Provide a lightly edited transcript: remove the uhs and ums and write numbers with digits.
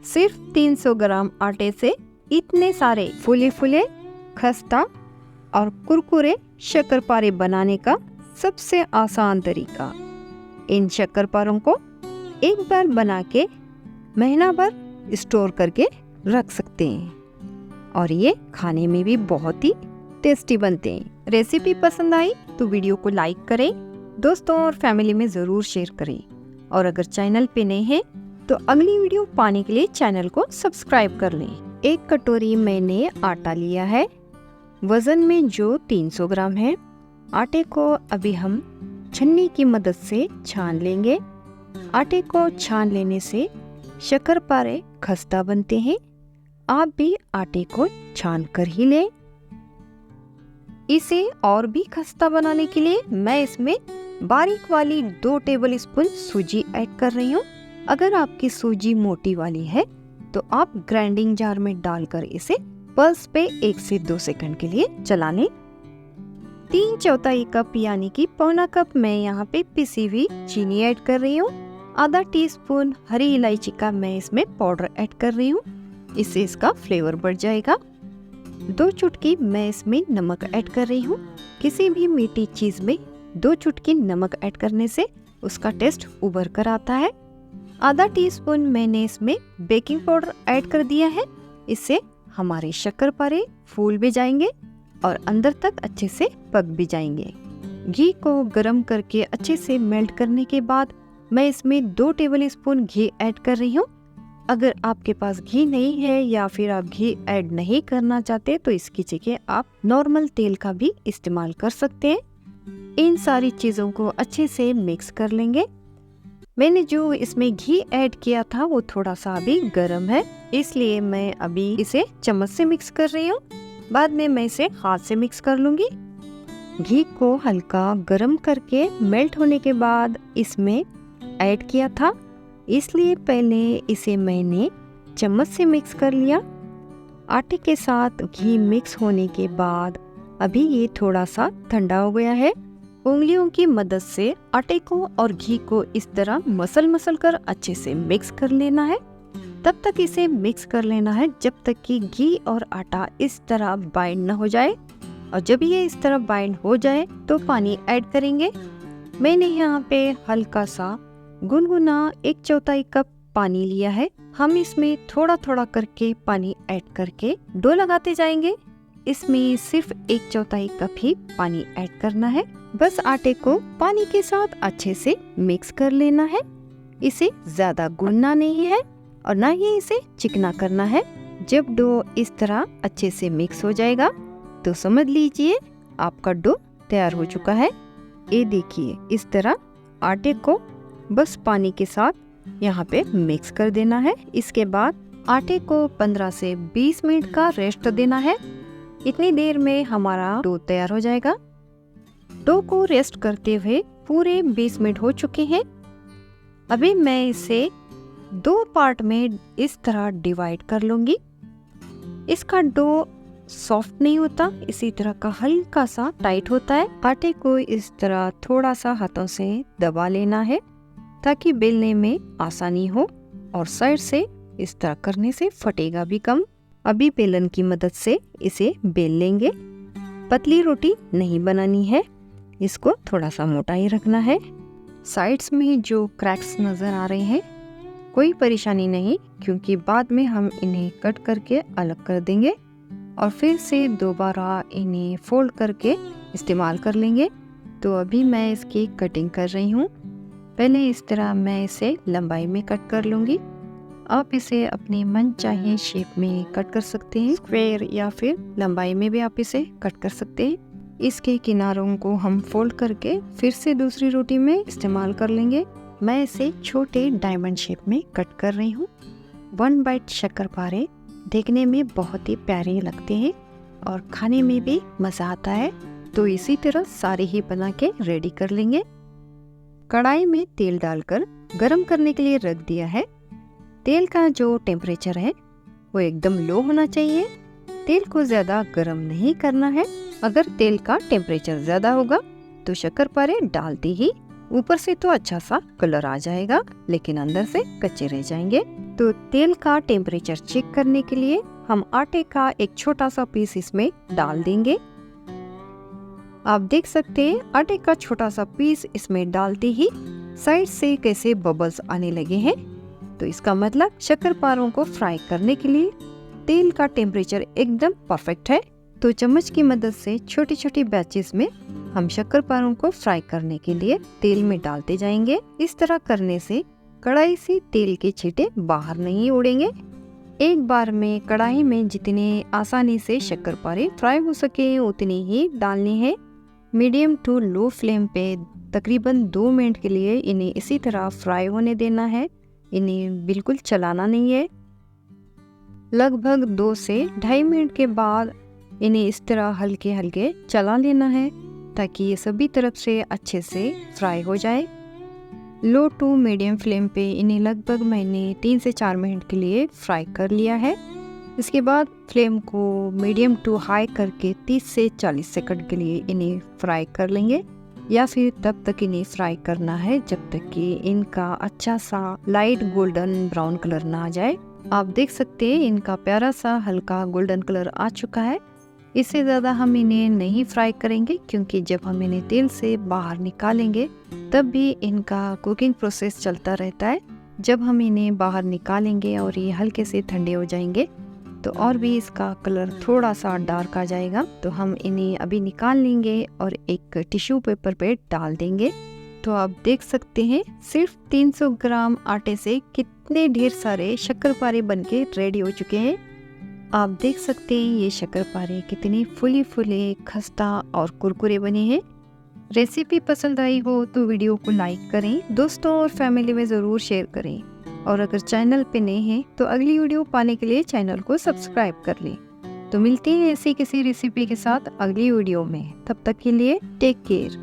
सिर्फ 300 ग्राम आटे से इतने सारे फूले फूले, खस्ता और कुरकुरे शक्करपारे बनाने का सबसे आसान तरीका। इन शक्करपारों को एक बार बना के महीना भर स्टोर करके रख सकते हैं और ये खाने में भी बहुत ही टेस्टी बनते हैं। रेसिपी पसंद आई तो वीडियो को लाइक करें, दोस्तों और फैमिली में ज़रूर शेयर करें और अगर चैनल पे नए हैं तो अगली वीडियो पाने के लिए चैनल को सब्सक्राइब कर लें। एक कटोरी मैंने आटा लिया है, वज़न में जो 300 ग्राम है। आटे को अभी हम छन्नी की मदद से छान लेंगे। आटे को छान लेने से शक्करपारे खस्ता बनते हैं। आप भी आटे को छान कर ही लें। इसे और भी खस्ता बनाने के लिए मैं इसमें बारीक वाली 2 टेबल स्पून सूजी ऐड कर रही हूँ। अगर आपकी सूजी मोटी वाली है तो आप ग्राइंडिंग जार में डालकर इसे पल्स पे 1 से 2 सेकंड के लिए चला लें। 3/4 कप यानी कि पौना कप मैं यहाँ पे पिसी हुई चीनी ऐड कर रही हूँ। आधा टीस्पून हरी इलायची का मैं इसमें पाउडर ऐड कर रही हूँ, इससे इसका फ्लेवर बढ़ जाएगा। 2 चुटकी मैं इसमें नमक ऐड कर रही हूँ। किसी भी मीठी चीज में 2 चुटकी नमक ऐड करने से उसका टेस्ट उभर कर आता है। आधा टीस्पून मैंने इसमें बेकिंग पाउडर ऐड कर दिया है, इससे हमारे शक्करपारे फूल भी जाएंगे और अंदर तक अच्छे से पक भी जाएंगे। घी को गरम करके अच्छे से मेल्ट करने के बाद मैं इसमें 2 टेबल स्पून घी ऐड कर रही हूँ। अगर आपके पास घी नहीं है या फिर आप घी ऐड नहीं करना चाहते तो इसकी जगह आप नॉर्मल तेल का भी इस्तेमाल कर सकते हैं। इन सारी चीज़ों को अच्छे से मिक्स कर लेंगे। मैंने जो इसमें घी ऐड किया था वो थोड़ा सा अभी गर्म है, इसलिए मैं अभी इसे चम्मच से मिक्स कर रही हूँ। बाद में मैं इसे हाथ से मिक्स कर लूंगी। घी को हल्का गरम करके मेल्ट होने के बाद इसमें ऐड किया था, इसलिए पहले इसे मैंने चम्मच से मिक्स कर लिया। आटे के साथ घी मिक्स होने के बाद अभी ये थोड़ा सा ठंडा हो गया है। उंगलियों की मदद से आटे को और घी को इस तरह मसल कर अच्छे से मिक्स कर लेना है। तब तक इसे मिक्स कर लेना है जब तक कि घी और आटा इस तरह बाइंड न हो जाए, और जब ये इस तरह बाइंड हो जाए तो पानी ऐड करेंगे। मैंने यहाँ पे हल्का सा गुनगुना 1/4 कप पानी लिया है। हम इसमें थोड़ा थोड़ा करके पानी ऐड करके डो लगाते जाएंगे। इसमें सिर्फ 1/4 कप ही पानी ऐड करना है। बस आटे को पानी के साथ अच्छे से मिक्स कर लेना है। इसे ज्यादा गूंदना नहीं है और ना ही इसे चिकना करना है। जब डो इस तरह अच्छे से मिक्स हो जाएगा तो समझ लीजिए आपका डो तैयार हो चुका है। ये देखिए, इस तरह आटे को बस पानी के साथ यहाँ पे मिक्स कर देना है। इसके बाद आटे को 15 से 20 मिनट का रेस्ट देना है। इतनी देर में हमारा डो तैयार हो जाएगा। डो को रेस्ट करते हुए पूरे 20 मिनट हो चुके हैं। अभी मैं इसे 2 पार्ट में इस तरह डिवाइड कर लूंगी। इसका डो सॉफ्ट नहीं होता, इसी तरह का हल्का सा टाइट होता है। आटे को इस तरह थोड़ा सा हाथों से दबा लेना है ताकि बेलने में आसानी हो, और साइड से इस तरह करने से फटेगा भी कम। अभी बेलन की मदद से इसे बेल लेंगे। पतली रोटी नहीं बनानी है, इसको थोड़ा सा मोटा ही रखना है। साइड्स में जो क्रैक्स नजर आ रहे हैं कोई परेशानी नहीं, क्योंकि बाद में हम इन्हें कट करके अलग कर देंगे और फिर से दोबारा इन्हें फोल्ड करके इस्तेमाल कर लेंगे। तो अभी मैं इसकी कटिंग कर रही हूँ। पहले इस तरह मैं इसे लंबाई में कट कर लूँगी। आप इसे अपने मन चाहिए शेप में कट कर सकते हैं, स्क्वायर या फिर लंबाई में भी आप इसे कट कर सकते हैं। इसके किनारों को हम फोल्ड करके फिर से दूसरी रोटी में इस्तेमाल कर लेंगे। मैं इसे छोटे डायमंड शेप में कट कर रही हूँ। 1 बाइट शक्करपारे देखने में बहुत ही प्यारे लगते हैं और खाने में भी मज़ा आता है। तो इसी तरह सारे ही बना के रेडी कर लेंगे। कढ़ाई में तेल डालकर गरम करने के लिए रख दिया है। तेल का जो टेम्परेचर है वो एकदम लो होना चाहिए। तेल को ज़्यादा गरम नहीं करना है। अगर तेल का टेम्परेचर ज़्यादा होगा तो शक्करपारे डालते ही ऊपर से तो अच्छा सा कलर आ जाएगा, लेकिन अंदर से कच्चे रह जाएंगे। तो तेल का टेम्परेचर चेक करने के लिए हम आटे का एक छोटा सा पीस इसमें डाल देंगे। आप देख सकते हैं आटे का छोटा सा पीस इसमें डालते ही साइड से कैसे बबल्स आने लगे हैं। तो इसका मतलब शक्करपारों को फ्राई करने के लिए तेल का टेम्परेचर एकदम परफेक्ट है। तो चम्मच की मदद से छोटी छोटी बैचेस में हम शक्करपारों को फ्राई करने के लिए तेल में डालते जाएंगे। इस तरह करने से कढ़ाई से तेल के छींटे बाहर नहीं उड़ेंगे। एक बार में कढ़ाई में जितने आसानी से शक्करपारे फ्राई हो सके उतनी ही डालनी है। मीडियम टू लो फ्लेम पे तकरीबन 2 मिनट के लिए इन्हें इसी तरह फ्राई होने देना है। इन्हें बिल्कुल चलाना नहीं है। लगभग 2 से 2.5 मिनट के बाद इन्हें इस तरह हल्के हल्के चला लेना है ताकि ये सभी तरफ से अच्छे से फ्राई हो जाए। लो टू मीडियम फ्लेम पे इन्हें लगभग मैंने 3 से 4 मिनट के लिए फ्राई कर लिया है। इसके बाद फ्लेम को मीडियम टू हाई करके 30 से 40 सेकंड के लिए इन्हें फ्राई कर लेंगे, या फिर तब तक इन्हें फ्राई करना है जब तक कि इनका अच्छा सा लाइट गोल्डन ब्राउन कलर ना आ जाए। आप देख सकते हैं इनका प्यारा सा हल्का गोल्डन कलर आ चुका है। इससे ज़्यादा हम इन्हें नहीं फ्राई करेंगे क्योंकि जब हम इन्हें तेल से बाहर निकालेंगे तब भी इनका कुकिंग प्रोसेस चलता रहता है। जब हम इन्हें बाहर निकालेंगे और ये हल्के से ठंडे हो जाएंगे तो और भी इसका कलर थोड़ा सा डार्क आ जाएगा। तो हम इन्हें अभी निकाल लेंगे और एक टिश्यू पेपर पे डाल देंगे। तो आप देख सकते हैं सिर्फ 300 ग्राम आटे से कितने ढेर सारे शक्करपारे बनके रेडी हो चुके हैं। आप देख सकते हैं ये शक्करपारे कितने फुले फुले खस्ता और कुरकुरे बने हैं। रेसिपी पसंद आई हो तो वीडियो को लाइक करें, दोस्तों और फैमिली में ज़रूर शेयर करें, और अगर चैनल पे नए हैं तो अगली वीडियो पाने के लिए चैनल को सब्सक्राइब कर लें। तो मिलते हैं ऐसी किसी रेसिपी के साथ अगली वीडियो में। तब तक के लिए टेक केयर।